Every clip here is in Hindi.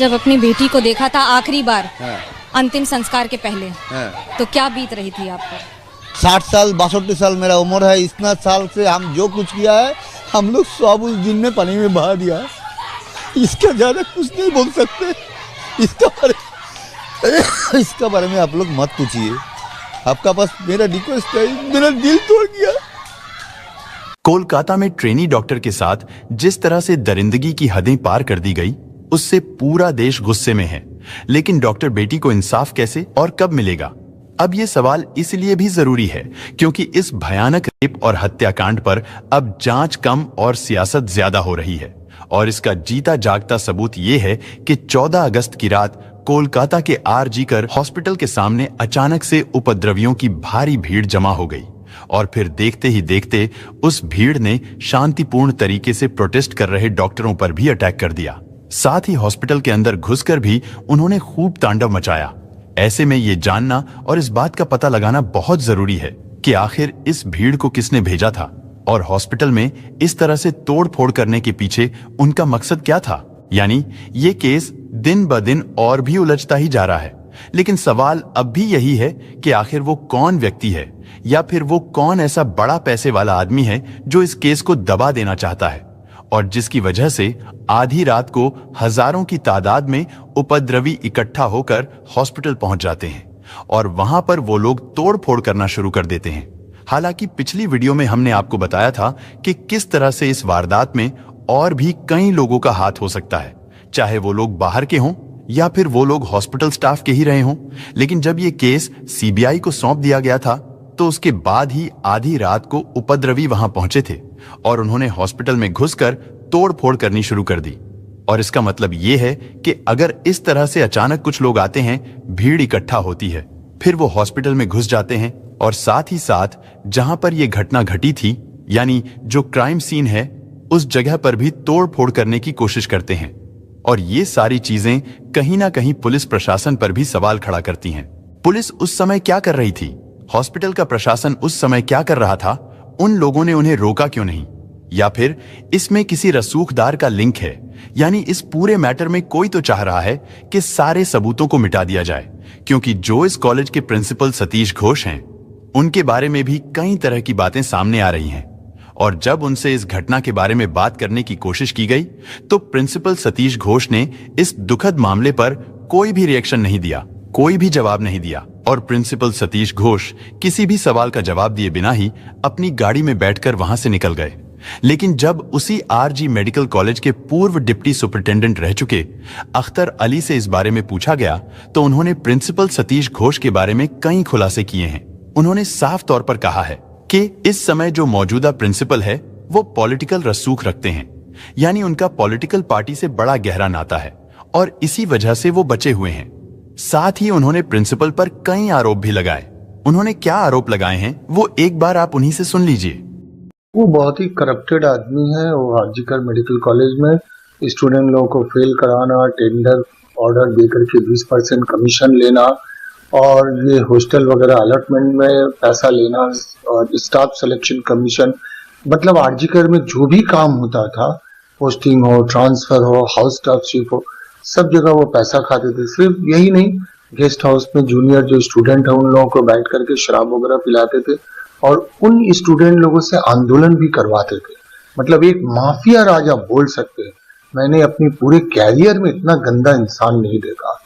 जब अपनी बेटी को देखा था आखिरी बार हाँ। अंतिम संस्कार के पहले, हाँ। तो क्या बीत रही थी आप पर? 60 साल 62 साल मेरा उम्र है। इतना साल से हम जो कुछ किया है हम लोग सब उस दिन में पानी में बहा दिया। इसका ज्यादा कुछ नहीं बोल सकते। इसका बारे में आप लोग मत पूछिए। आपका पास मेरा रिक्वेस्ट है, मेरा दिल तोड़ गया। कोलकाता में ट्रेनी डॉक्टर के साथ जिस तरह से दरिंदगी की हदें पार कर दी गई, उससे पूरा देश गुस्से में है। लेकिन डॉक्टर बेटी को इंसाफ कैसे और कब मिलेगा? अब ये सवाल इसलिए भी जरूरी है क्योंकि इस भयानक रेप और हत्याकांड पर अब जांच कम और सियासत ज्यादा हो रही है। और इसका जीता जागता सबूत ये है कि 14 अगस्त की रात कोलकाता के आरजी कर हॉस्पिटल के सामने अचानक से उपद्रवियों की भारी भीड़ जमा हो गई और फिर देखते ही देखते उस भीड़ ने शांतिपूर्ण तरीके से प्रोटेस्ट कर रहे डॉक्टरों पर भी अटैक कर दिया। साथ ही हॉस्पिटल के अंदर घुसकर भी उन्होंने खूब तांडव मचाया। ऐसे में ये जानना और इस बात का पता लगाना बहुत जरूरी है कि आखिर इस भीड़ को किसने भेजा था और हॉस्पिटल में इस तरह से तोड़-फोड़ करने के पीछे उनका मकसद क्या था। यानी ये केस दिन ब दिन और भी उलझता ही जा रहा है। लेकिन सवाल अब भी यही है कि आखिर वो कौन व्यक्ति है या फिर वो कौन ऐसा बड़ा पैसे वाला आदमी है जो इस केस को दबा देना चाहता है और जिसकी वजह से आधी रात को हजारों की तादाद में उपद्रवी इकट्ठा होकर हॉस्पिटल पहुंच जाते हैं और वहां पर वो लोग तोड़-फोड़ करना शुरू कर देते हैं। हालांकि पिछली वीडियो में हमने आपको बताया था कि किस तरह से इस वारदात में और भी कई लोगों का हाथ हो सकता है, चाहे वो लोग बाहर के हों या फिर वो लोग हॉस्पिटल स्टाफ के ही रहे हों। लेकिन जब ये केस सीबीआई को सौंप दिया गया था तो उसके बाद ही आधी रात को उपद्रवी वहां पहुंचे थे और उन्होंने हॉस्पिटल में घुसकर तोड़-फोड़ करनी शुरू कर दी। और इसका मतलब ये है कि अगर इस तरह से अचानक कुछ लोग आते हैं, भीड़ इकट्ठा होती है, फिर वो हॉस्पिटल में घुस जाते हैं और साथ ही साथ जहां पर यह घटना घटी थी यानी जो क्राइम सीन है उस जगह पर भी तोड़-फोड़ करने की कोशिश करते हैं। और ये सारी चीजें कहीं ना कहीं पुलिस प्रशासन पर भी सवाल खड़ा करती हैं। पुलिस उस समय क्या कर रही थी? हॉस्पिटल का प्रशासन उस समय क्या कर रहा था? उन लोगों ने उन्हें रोका क्यों नहीं? या फिर इसमें किसी रसूखदार का लिंक है? यानी इस पूरे मैटर में कोई तो चाह रहा है कि सारे सबूतों को मिटा दिया जाए, क्योंकि जो इस कॉलेज के प्रिंसिपल सतीश घोष हैं, उनके बारे में भी कई तरह की बातें सामने आ रही हैं। और जब उनसे इस घटना के बारे में बात करने की कोशिश की गई तो प्रिंसिपल सतीश घोष ने इस दुखद मामले पर कोई भी रिएक्शन नहीं दिया, कोई भी जवाब नहीं दिया और प्रिंसिपल सतीश घोष किसी भी सवाल का जवाब दिए बिना ही अपनी गाड़ी में बैठकर वहां से निकल गए। लेकिन जब उसी आरजी मेडिकल कॉलेज के पूर्व डिप्टी सुपरिटेंडेंट रह चुके अख्तर अली से इस बारे में पूछा गया तो उन्होंने प्रिंसिपल सतीश घोष के बारे में कई खुलासे किए हैं। उन्होंने साफ तौर पर कहा है कि इस समय जो मौजूदा प्रिंसिपल है वो पॉलिटिकल रसूख रखते हैं, यानी उनका पॉलिटिकल पार्टी से बड़ा गहरा नाता है और इसी वजह से वो बचे हुए हैं। साथ ही उन्होंने प्रिंसिपल पर कई आरोप भी लगाए। उन्होंने क्या आरोप लगाए हैं वो एक बार आप उन्हीं से सुन लीजिए। वो बहुत ही करप्टेड आदमी है। वो आरजीकर मेडिकल कॉलेज में स्टूडेंट लोगों को फेल कराना, टेंडर ऑर्डर देकर के 20% कमीशन लेना और ये हॉस्टल वगैरह अलॉटमेंट में पैसा लेना और स्टाफ सिलेक्शन कमीशन, मतलब आरजीकर में जो भी काम होता था, पोस्टिंग हो, ट्रांसफर हो, हाउस स्टाफशिप हो, सब जगह वो पैसा खाते थे। सिर्फ यही नहीं, गेस्ट हाउस में जूनियर जो स्टूडेंट है उन लोगों को बैठ करके शराब वगैरह पिलाते थे और उन स्टूडेंट लोगों से आंदोलन भी करवाते थे। मतलब एक माफिया राजा बोल सकते हैं। मैंने अपनी पूरे कैरियर में इतना गंदा इंसान नहीं देखा।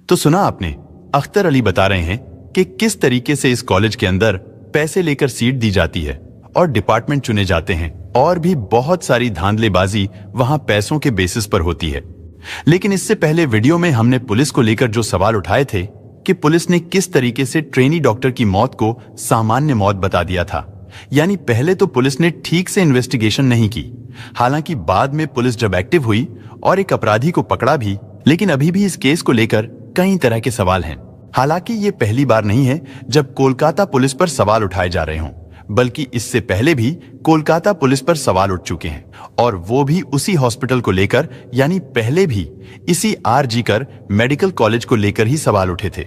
तो सुना आपने, अख्तर अली बता रहे हैं कि किस तरीके से इस कॉलेज के अंदर पैसे लेकर सीट दी जाती है और डिपार्टमेंट चुने जाते हैं और भी बहुत सारी धांधलेबाजी वहां पैसों के बेसिस पर होती है। लेकिन इससे पहले वीडियो में हमने पुलिस को लेकर जो सवाल उठाए थे कि पुलिस ने किस तरीके से ट्रेनी डॉक्टर की मौत को सामान्य मौत बता दिया था। यानी पहले तो पुलिस ने ठीक से इन्वेस्टिगेशन नहीं की, हालांकि बाद में पुलिस जब एक्टिव हुई और एक अपराधी को पकड़ा भी, लेकिन अभी भी इस केस को लेकर कई तरह के सवाल हैं। हालांकि ये पहली बार नहीं है जब कोलकाता पुलिस पर सवाल उठाए जा रहे हों, बल्कि इससे पहले भी कोलकाता पुलिस पर सवाल उठ चुके हैं और वो भी उसी हॉस्पिटल को लेकर, यानी पहले भी इसी आरजीकर मेडिकल कॉलेज को लेकर ही सवाल उठे थे,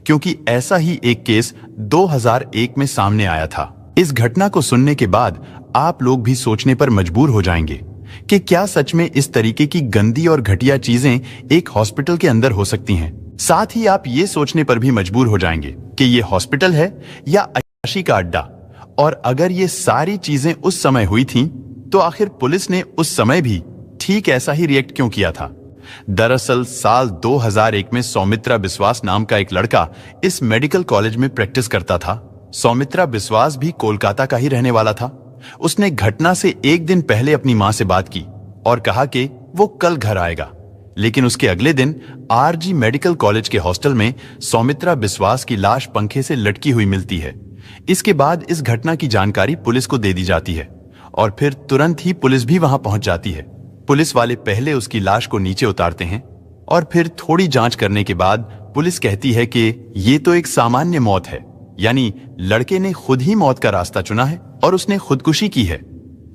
क्योंकि ऐसा ही एक केस 2001 में सामने आया था। इस घटना को सुनने के बाद आप लोग भी सोचने पर मजबूर हो जाएंगे कि क्या सच में इस तरीके की गंदी और घटिया चीजें एक हॉस्पिटल के अंदर हो सकती हैं। साथ ही आप ये सोचने पर भी मजबूर हो जाएंगे कि ये हॉस्पिटल है या अय्याशी का अड्डा। और अगर ये सारी चीजें उस समय हुई थीं, तो आखिर पुलिस ने उस समय भी ठीक ऐसा ही रिएक्ट क्यों किया था। दरअसल साल 2001 में सौमित्रा बिस्वास नाम का एक लड़का इस मेडिकल कॉलेज में प्रैक्टिस करता था। सौमित्रा बिस्वास भी कोलकाता का ही रहने वाला था। उसने घटना से एक दिन पहले अपनी मां से बात की और कहा कि वो कल घर आएगा। लेकिन उसके अगले दिन आरजी मेडिकल कॉलेज के हॉस्टल में सौमित्रा बिस्वास की लाश पंखे से लटकी हुई मिलती है। इसके बाद इस घटना की जानकारी पुलिस को दे दी जाती है और फिर तुरंत ही पुलिस भी वहां पहुंच जाती है। पुलिस वाले पहले उसकी लाश को नीचे उतारते हैं और फिर थोड़ी जांच करने के बाद पुलिस कहती है कि ये तो एक सामान्य मौत है, यानी लड़के ने खुद ही मौत का रास्ता चुना है और उसने खुदकुशी की है।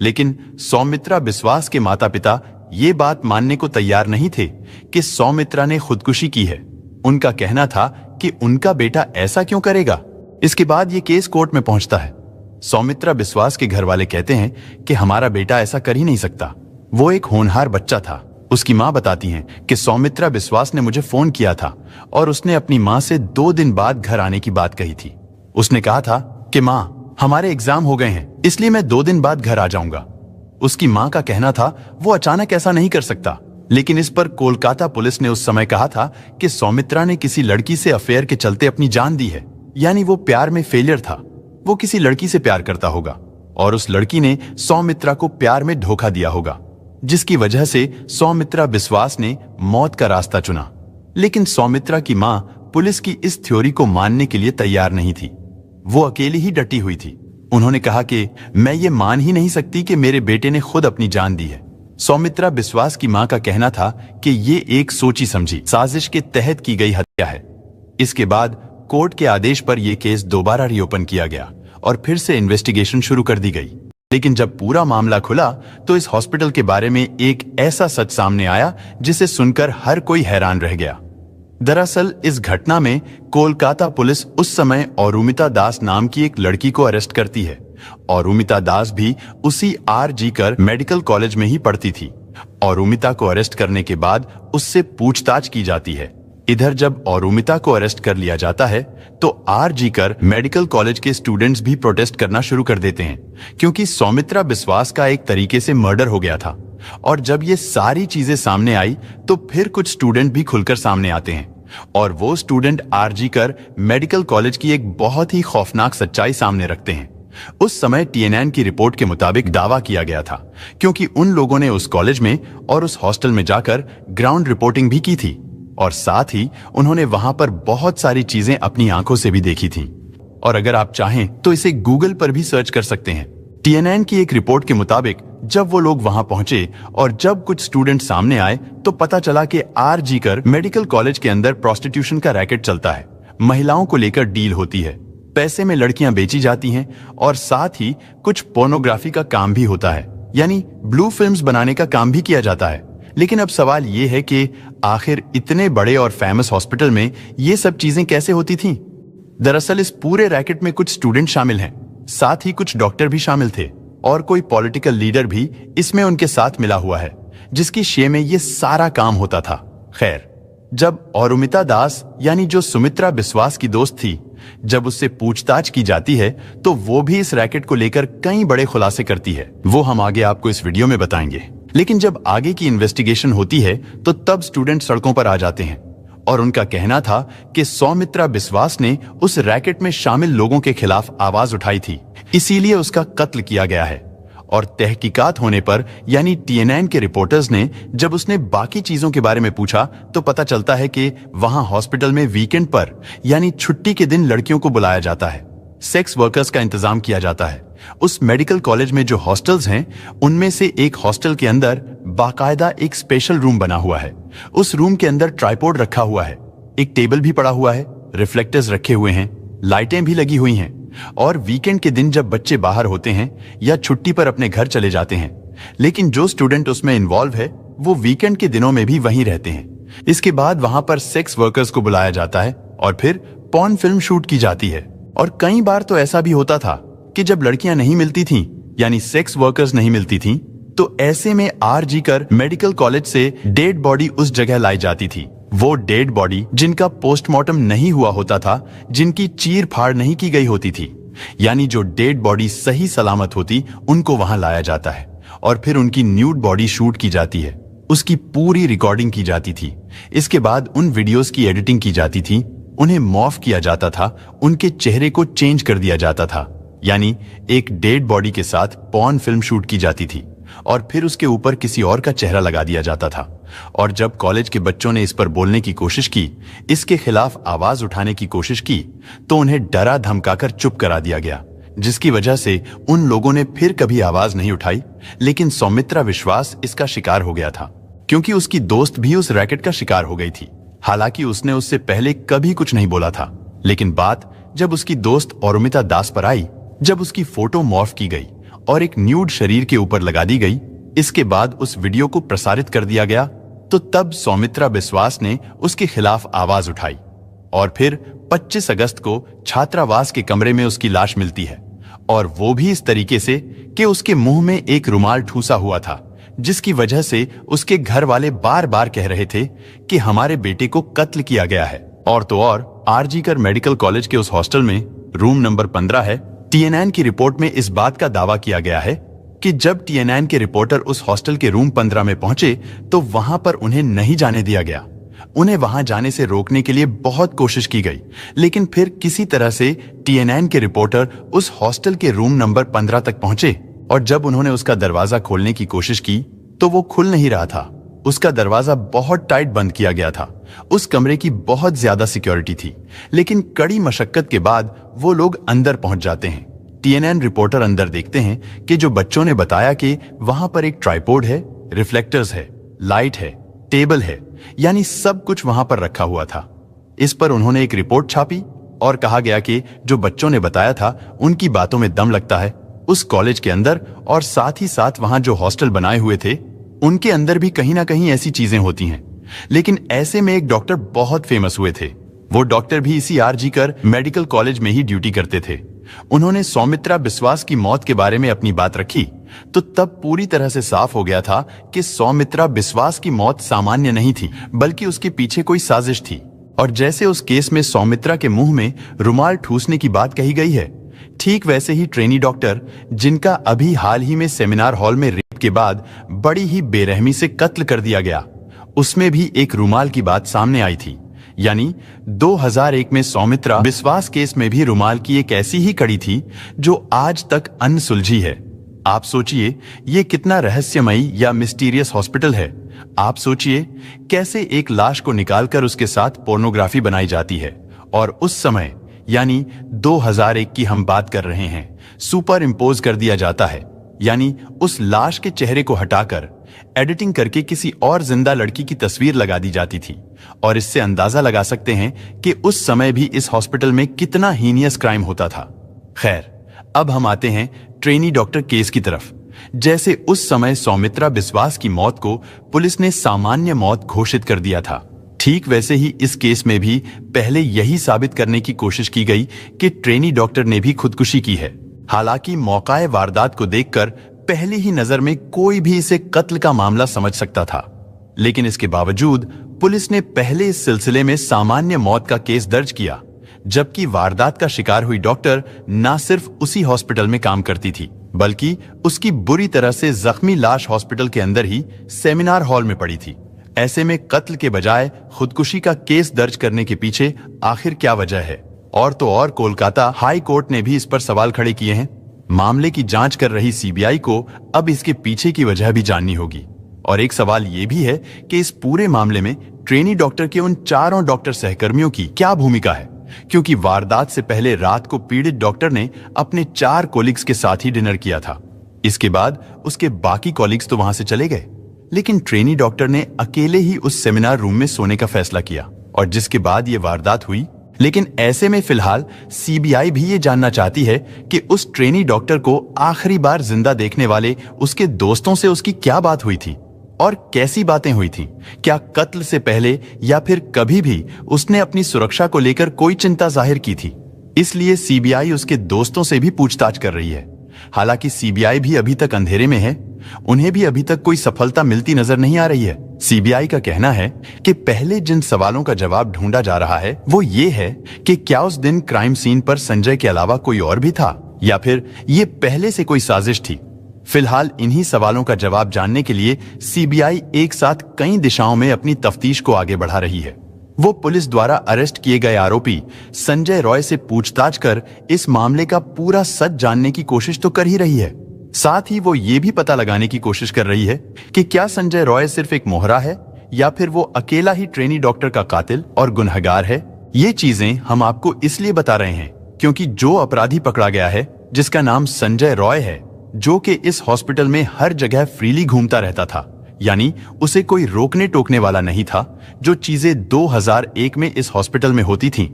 लेकिन सौमित्रा बिस्वास के माता पिता ये बात मानने को तैयार नहीं थे कि सौमित्रा ने खुदकुशी की है। उनका कहना था कि उनका बेटा ऐसा क्यों करेगा। इसके बाद ये केस कोर्ट में पहुंचता है। सौमित्रा बिस्वास के घर वाले कहते हैं कि हमारा बेटा ऐसा कर ही नहीं सकता, वो एक होनहार बच्चा था। उसकी मां बताती हैं कि सौमित्रा बिस्वास ने मुझे फोन किया था और उसने अपनी मां से 2 दिन बाद घर आने की बात कही थी। उसने कहा था कि मां, हमारे एग्जाम हो गए हैं, इसलिए मैं 2 दिन बाद घर आ जाऊंगा। उसकी मां का कहना था वो अचानक ऐसा नहीं कर सकता। लेकिन इस पर कोलकाता पुलिस ने उस समय कहा था कि सौमित्रा ने किसी लड़की से अफेयर के चलते अपनी जान दी है, यानी वो प्यार में फेलियर था। वो किसी लड़की से प्यार करता होगा और उस लड़की ने सौमित्रा को प्यार में धोखा दिया होगा, जिसकी वजह से सौमित्रा बिस्वास ने मौत का रास्ता चुना। लेकिन सौमित्रा की मां पुलिस की इस थ्योरी को मानने के लिए तैयार नहीं थी। वो अकेली ही डटी हुई थी। उन्होंने कहा कि मैं ये मान ही नहीं सकती कि मेरे बेटे ने खुद अपनी जान दी है। सौमित्रा बिस्वास की मां का कहना था कि ये एक सोची समझी साजिश के तहत की गई हत्या है। इसके बाद कोर्ट के आदेश पर यह केस दोबारा रीओपन किया गया और फिर से इन्वेस्टिगेशन शुरू कर दी गई। लेकिन जब पूरा मामला खुला तो इस हॉस्पिटल के बारे में एक ऐसा सच सामने आया जिसे सुनकर हर कोई हैरान रह गया। दरअसल इस घटना में कोलकाता पुलिस उस समय औरुमिता दास नाम की एक लड़की को अरेस्ट करती है। औरुमिता दास भी उसी आरजी कर मेडिकल कॉलेज में ही पढ़ती थी। औरुमिता को अरेस्ट करने के बाद उससे पूछताछ की जाती है। इधर जब औरुमिता को अरेस्ट कर लिया जाता है तो आरजी कर मेडिकल कॉलेज के स्टूडेंट्स भी प्रोटेस्ट करना शुरू कर देते हैं, क्योंकि सौमित्रा बिस्वास का एक तरीके से मर्डर हो गया था। और जब ये सारी चीजें सामने आई तो फिर कुछ स्टूडेंट भी खुलकर सामने आते हैं और वो स्टूडेंट आरजी कर मेडिकल कॉलेज की एक बहुत ही खौफनाक सच्चाई सामने रखते हैं। उस समय टीएनएन की रिपोर्ट के मुताबिक दावा किया गया था, क्योंकि उन लोगों ने उस कॉलेज में और उस हॉस्टल में जाकर ग्राउंड रिपोर्टिंग भी की थी और साथ ही उन्होंने वहां पर बहुत सारी चीजें अपनी आंखों से भी देखी थीं। और अगर आप चाहें तो इसे गूगल पर भी सर्च कर सकते हैं। टीएनएन की एक रिपोर्ट के मुताबिक जब वो लोग वहां पहुंचे और जब कुछ स्टूडेंट सामने आए तो पता चला कि आरजी कर मेडिकल कॉलेज के अंदर प्रोस्टिट्यूशन का रैकेट चलता है। महिलाओं को लेकर डील होती है, पैसे में लड़कियां बेची जाती हैं और साथ ही कुछ पोर्नोग्राफी का काम भी होता है, यानी ब्लू फिल्म्स बनाने का काम भी किया जाता है। लेकिन अब सवाल ये है कि आखिर इतने बड़े और फेमस हॉस्पिटल में ये सब चीजें कैसे होती थीं? दरअसल इस पूरे रैकेट में कुछ स्टूडेंट शामिल हैं, साथ ही कुछ डॉक्टर भी शामिल थे और कोई पॉलिटिकल लीडर भी इसमें उनके साथ मिला हुआ है, जिसकी शे में ये सारा काम होता था। खैर, जब औरुमिता दास यानी जो सुमित्रा बिस्वास की दोस्त थी, जब उससे पूछताछ की जाती है तो वो भी इस रैकेट को लेकर कई बड़े खुलासे करती है। वो हम आगे आपको इस वीडियो में बताएंगे। लेकिन जब आगे की इन्वेस्टिगेशन होती है तो तब स्टूडेंट सड़कों पर आ जाते हैं और उनका कहना था कि सौमित्रा बिस्वास ने उस रैकेट में शामिल लोगों के खिलाफ आवाज उठाई थी, इसीलिए उसका कत्ल किया गया है। और तहकीकात होने पर यानी टीएनएन के रिपोर्टर्स ने जब उसने बाकी चीजों के बारे में पूछा तो पता चलता है कि वहां हॉस्पिटल में वीकेंड पर यानी छुट्टी के दिन लड़कियों को बुलाया जाता है, सेक्स वर्कर्स का इंतजाम किया जाता है। उस मेडिकल कॉलेज में जो हॉस्टल्स हैं उनमें से एक हॉस्टल के अंदर बाकायदा एक स्पेशल रूम बना हुआ है। उस रूम के अंदर ट्राइपॉड रखा हुआ है, एक टेबल भी पड़ा हुआ है, रिफ्लेक्टर्स रखे हुए हैं, लाइटें भी लगी हुई हैं। और वीकेंड के दिन जब बच्चे बाहर होते हैं या छुट्टी पर अपने घर चले जाते हैं, लेकिन जो स्टूडेंट उसमें इन्वॉल्व है वो वीकेंड के दिनों में भी वहीं रहते हैं। इसके बाद वहां पर सेक्स वर्कर्स को बुलाया जाता है और फिर पॉर्न फिल्म शूट की जाती है। और कई बार तो ऐसा भी होता था कि जब लड़कियां नहीं मिलती थीं, यानी सेक्स वर्कर्स नहीं मिलती थीं, तो ऐसे में आरजीकर मेडिकल कॉलेज से डेड बॉडी उस जगह लाई जाती थी। वो डेड बॉडी जिनका पोस्टमार्टम नहीं हुआ होता था, जिनकी चीर फाड़ नहीं की गई होती थी, यानी जो डेड बॉडी सही सलामत होती, उनको वहां लाया जाता है और फिर उनकी न्यूड बॉडी शूट की जाती है। उसकी पूरी रिकॉर्डिंग की जाती थी। इसके बाद उन वीडियोस की एडिटिंग की जाती थी, उन्हें मॉर्फ किया जाता था, उनके चेहरे को चेंज कर दिया जाता था, यानी एक डेड बॉडी के साथ पॉर्न फिल्म शूट की जाती थी और फिर उसके ऊपर किसी और का चेहरा लगा दिया जाता था। और जब कॉलेज के बच्चों ने इस पर बोलने की कोशिश की, इसके खिलाफ आवाज उठाने की कोशिश की, तो उन्हें डरा धमकाकर चुप करा दिया गया, जिसकी वजह से उन लोगों ने फिर कभी आवाज नहीं उठाई। लेकिन सौमित्रा विश्वास इसका शिकार हो गया था, क्योंकि उसकी दोस्त भी उस रैकेट का शिकार हो गई थी। हालांकि उसने उससे पहले कभी कुछ नहीं बोला था, लेकिन बात जब उसकी दोस्त औरुमिता दास पर आई, जब उसकी फोटो मॉर्फ की गई और एक न्यूड शरीर के ऊपर लगा दी गई, इसके बाद उस वीडियो को प्रसारित कर दिया गया, तो तब सौमित्रा विश्वास ने उसके खिलाफ आवाज उठाई। और फिर 25 अगस्त को छात्रावास के कमरे में उसकी लाश मिलती है, और वो भी इस तरीके से कि उसके मुंह में एक रुमाल ठूसा हुआ था, जिसकी वजह से उसके घर वाले बार बार कह रहे थे कि हमारे बेटे को कत्ल किया गया है। और तो और आरजीकर मेडिकल कॉलेज के उस हॉस्टल में रूम नंबर 15 है। टीएनएन की रिपोर्ट में इस बात का दावा किया गया है कि जब टीएनएन के रिपोर्टर उस हॉस्टल के रूम 15 में पहुंचे, तो वहां पर उन्हें नहीं जाने दिया गया। उन्हें वहां जाने से रोकने के लिए बहुत कोशिश की गई, लेकिन फिर किसी तरह से टीएनएन के रिपोर्टर उस हॉस्टल के रूम नंबर 15 तक पहुंचे, और जब उन्होंने उसका दरवाजा खोलने की कोशिश की तो वो खुल नहीं रहा था। उसका दरवाजा बहुत टाइट बंद किया गया था। उस कमरे की बहुत ज्यादा सिक्योरिटी थी, लेकिन कड़ी मशक्कत के बाद वो लोग अंदर पहुंच जाते हैं। टीएनएन रिपोर्टर अंदर देखते हैं कि जो बच्चों ने बताया कि वहां पर एक ट्राइपॉड है, रिफ्लेक्टर्स है, लाइट है, टेबल है, यानी सब कुछ वहां पर रखा हुआ था। इस पर उन्होंने एक रिपोर्ट छापी और कहा गया कि जो बच्चों ने बताया था उनकी बातों में दम लगता है। उस कॉलेज के अंदर और साथ ही साथ वहां जो हॉस्टल बनाए हुए थे, उनके अंदर भी कहीं ना कहीं ऐसी चीजें होती हैं। लेकिन ऐसे में एक डॉक्टर बहुत फेमस हुए थे। वो डॉक्टर भी इसी आरजीकर मेडिकल कॉलेज में ही ड्यूटी करते थे। उन्होंने सौमित्रा विश्वास की मौत के बारे में अपनी बात रखी, तो तब पूरी तरह से साफ हो गया था कि सौमित्रा विश्वास की मौत सामान्य नहीं थी, बल्कि उसके पीछे कोई साजिश थी। और जैसे उस केस में सौमित्रा के मुंह में रुमाल ठूसने की बात कही गई है, ठीक वैसे ही ट्रेनी डॉक्टर, जिनका अभी हाल ही में सेमिनार हॉल में रेप के बाद बड़ी ही बेरहमी से कत्ल कर दिया गया, उसमें भी एक रुमाल की बात सामने आई थी। यानी 2001 में सौमित्रा विश्वास केस में भी रुमाल की एक ऐसी ही कड़ी थी जो आज तक अनसुलझी है। आप सोचिए ये कितना रहस्यमयी या मिस्टीरियस हॉस्पिटल है। आप सोचिए कैसे एक लाश को निकालकर उसके साथ पोर्नोग्राफी बनाई जाती है, और उस समय यानी 2001 की हम बात कर रहे हैं, सुपर इम्पोज कर दिया जाता है, यानी उस लाश के चेहरे को हटाकर एडिटिंग करके किसी और जिंदा लड़की की तस्वीर लगा दी जाती थी। और इससे अंदाजा लगा सकते हैं कि उस समय भी इस हॉस्पिटल में कितना हीनियस क्राइम होता था। खैर, अब हम आते हैं ट्रेनी डॉक्टर केस की तरफ। जैसे उस समय सौमित्रा विश्वास की मौत को पुलिस ने सामान्य मौत घोषित कर दिया था, ठीक वैसे ही इस केस में भी पहले यही साबित करने की कोशिश की गई कि ट्रेनी डॉक्टर ने भी खुदकुशी की है। हालांकि मौकाए वारदात को देखकर पहली ही नजर में कोई भी इसे कत्ल का मामला समझ सकता था, लेकिन इसके बावजूद पुलिस ने पहले इस सिलसिले में सामान्य मौत का केस दर्ज किया, जबकि वारदात का शिकार हुई डॉक्टर न सिर्फ उसी हॉस्पिटल में काम करती थी, बल्कि उसकी बुरी तरह से जख्मी लाश हॉस्पिटल के अंदर ही सेमिनार हॉल में पड़ी थी। ऐसे में कत्ल के बजाय खुदकुशी का केस दर्ज करने के पीछे आखिर क्या वजह है? और तो और कोलकाता हाई कोर्ट ने भी इस पर सवाल खड़े किए हैं। मामले की जांच कर रही सीबीआई को अब इसके पीछे की वजह भी जाननी होगी। और एक सवाल यह भी है कि इस पूरे मामले में ट्रेनी डॉक्टर के उन चारों डॉक्टर सहकर्मियों की क्या भूमिका है, क्योंकि वारदात से पहले रात को पीड़ित डॉक्टर ने अपने 4 कोलिग्स के साथ ही डिनर किया था। इसके बाद उसके बाकी कोलिग्स तो वहां से चले गए, लेकिन ट्रेनी डॉक्टर ने अकेले ही उस सेमिनार रूम में सोने का फैसला किया, और जिसके बाद ये वारदात हुई। लेकिन ऐसे में फिलहाल सीबीआई भी ये जानना चाहती है कि उस ट्रेनी डॉक्टर को आखिरी बार जिंदा देखने वाले उसके दोस्तों से उसकी क्या बात हुई थी और कैसी बातें हुई थी। क्या कत्ल से पहले या फिर कभी भी उसने अपनी सुरक्षा को लेकर कोई चिंता जाहिर की थी? इसलिए सीबीआई उसके दोस्तों से भी पूछताछ कर रही है। हालांकि सीबीआई भी अभी तक अंधेरे में है, उन्हें भी अभी तक कोई सफलता मिलती नजर नहीं आ रही है। सीबीआई का कहना है कि पहले जिन सवालों का जवाब ढूंढा जा रहा है वो ये है कि क्या उस दिन क्राइम सीन पर संजय के अलावा कोई और भी था या फिर ये पहले से कोई साजिश थी। फिलहाल इन्हीं सवालों का जवाब जानने के लिए सीबीआई एक साथ कई दिशाओं में अपनी तफ्तीश को आगे बढ़ा रही है। वो पुलिस द्वारा अरेस्ट किए गए आरोपी संजय रॉय से पूछताछ कर इस मामले का पूरा सच जानने की कोशिश तो कर ही रही है। साथ ही वो ये भी पता लगाने की कोशिश कर रही है कि क्या संजय रॉय सिर्फ एक मोहरा है या फिर वो अकेला ही ट्रेनी डॉक्टर का कातिल और गुनहगार है। ये चीजें हम आपको इसलिए बता रहे हैं क्योंकि जो अपराधी पकड़ा गया है, जिसका नाम संजय रॉय है, जो कि इस हॉस्पिटल में हर जगह फ्रीली घूमता रहता था, यानी उसे कोई रोकने टोकने वाला नहीं था। जो चीजें 2001 में इस हॉस्पिटल में होती थीं,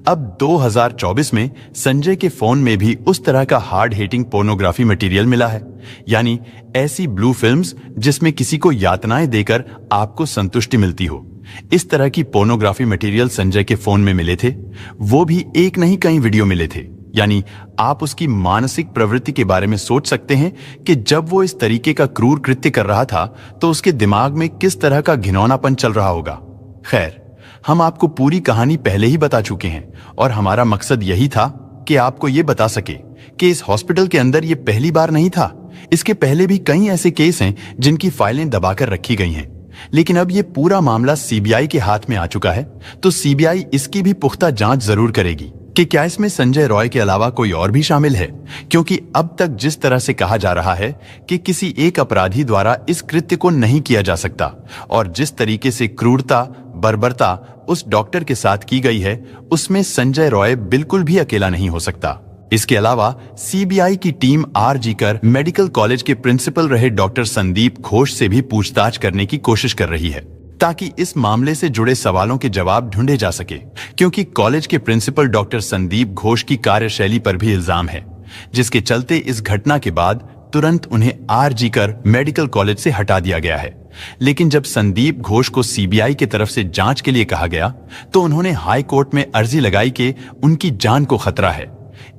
अब 2024 में संजय के फोन में भी उस तरह का हार्ड हिटिंग पोर्नोग्राफी मटेरियल मिला है, यानी ऐसी ब्लू फिल्म्स जिसमें किसी को यातनाएं देकर आपको संतुष्टि मिलती हो। इस तरह की पोर्नोग्राफी मटेरियल संजय के फोन में मिले थे। वो भी एक नहीं कई वीडियो मिले थे, यानी आप उसकी मानसिक प्रवृत्ति के बारे में सोच सकते हैं कि जब वो इस तरीके का क्रूर कृत्य कर रहा था तो उसके दिमाग में किस तरह का घिनौनापन चल रहा होगा। खैर, हम आपको पूरी कहानी पहले ही बता चुके हैं और हमारा मकसद यही था कि आपको ये बता सके कि इस हॉस्पिटल के अंदर ये पहली बार नहीं था। इसके पहले भी कई ऐसे केस हैं जिनकी फाइलें दबाकर रखी गई हैं, लेकिन अब ये पूरा मामला सीबीआई के हाथ में आ चुका है, तो सीबीआई इसकी भी पुख्ता जांच जरूर करेगी कि क्या इसमें संजय रॉय के अलावा कोई और भी शामिल है, क्योंकि अब तक जिस तरह से कहा जा रहा है कि किसी एक अपराधी द्वारा इस कृत्य को नहीं किया जा सकता और जिस तरीके से क्रूरता बर्बरता उस डॉक्टर के साथ की गई है, उसमें संजय रॉय बिल्कुल भी अकेला नहीं हो सकता। इसके अलावा सीबीआई की टीम आरजी कर मेडिकल कॉलेज के प्रिंसिपल रहे डॉक्टर संदीप घोष से भी पूछताछ करने की कोशिश कर रही है ताकि इस मामले से जुड़े सवालों के जवाब ढूंढे जा सके, क्योंकि कॉलेज के प्रिंसिपल डॉक्टर संदीप घोष की कार्यशैली पर भी इल्जाम है, जिसके चलते इस घटना के बाद तुरंत उन्हें आरजी कर मेडिकल कॉलेज से हटा दिया गया है। लेकिन जब संदीप घोष को सीबीआई की तरफ से जांच के लिए कहा गया तो उन्होंने हाई कोर्ट में अर्जी लगाई कि उनकी जान को खतरा है।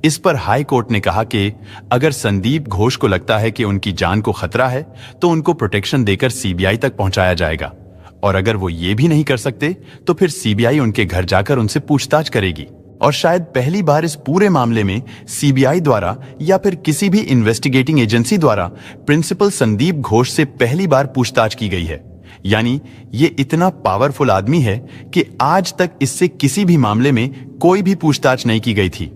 इस पर हाई कोर्ट ने कहा कि अगर संदीप घोष को लगता है कि उनकी जान को खतरा है तो उनको प्रोटेक्शन देकर सीबीआई तक पहुंचाया जाएगा, और अगर वो ये भी नहीं कर सकते तो फिर सीबीआई उनके घर जाकर उनसे पूछताछ करेगी। और शायद पहली बार इस पूरे मामले में सीबीआई द्वारा या फिर किसी भी इन्वेस्टिगेटिंग एजेंसी द्वारा प्रिंसिपल संदीप घोष से पहली बार पूछताछ की गई है। यानी ये इतना पावरफुल आदमी है कि आज तक इससे किसी भी मामले में कोई भी पूछताछ नहीं की गई थी।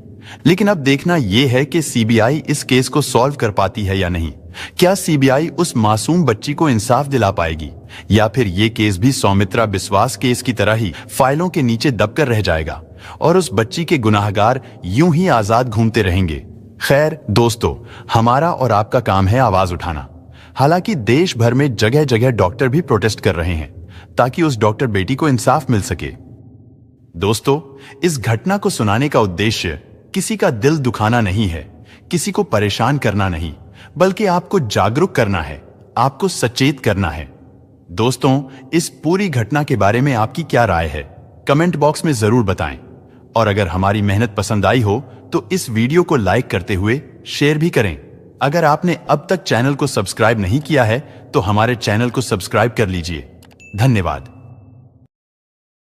लेकिन अब देखना यह है कि सीबीआई इस केस को सॉल्व कर पाती है या नहीं। क्या सीबीआई उस मासूम बच्ची को इंसाफ दिला पाएगी या फिर ये केस भी सौमित्रा बिस्वास केस की तरह ही फाइलों के नीचे दबकर रह जाएगा और उस बच्ची के गुनाहगार यूं ही आजाद घूमते रहेंगे। खैर दोस्तों, हमारा और आपका काम है आवाज उठाना। हालांकि देश भर में जगह जगह डॉक्टर भी प्रोटेस्ट कर रहे हैं ताकि उस डॉक्टर बेटी को इंसाफ मिल सके। दोस्तों, इस घटना को सुनाने का उद्देश्य किसी का दिल दुखाना नहीं है, किसी को परेशान करना नहीं, बल्कि आपको जागरूक करना है, आपको सचेत करना है। दोस्तों, इस पूरी घटना के बारे में आपकी क्या राय है, कमेंट बॉक्स में जरूर बताएं। और अगर हमारी मेहनत पसंद आई हो तो इस वीडियो को लाइक करते हुए शेयर भी करें। अगर आपने अब तक चैनल को सब्सक्राइब नहीं किया है तो हमारे चैनल को सब्सक्राइब कर लीजिए। धन्यवाद।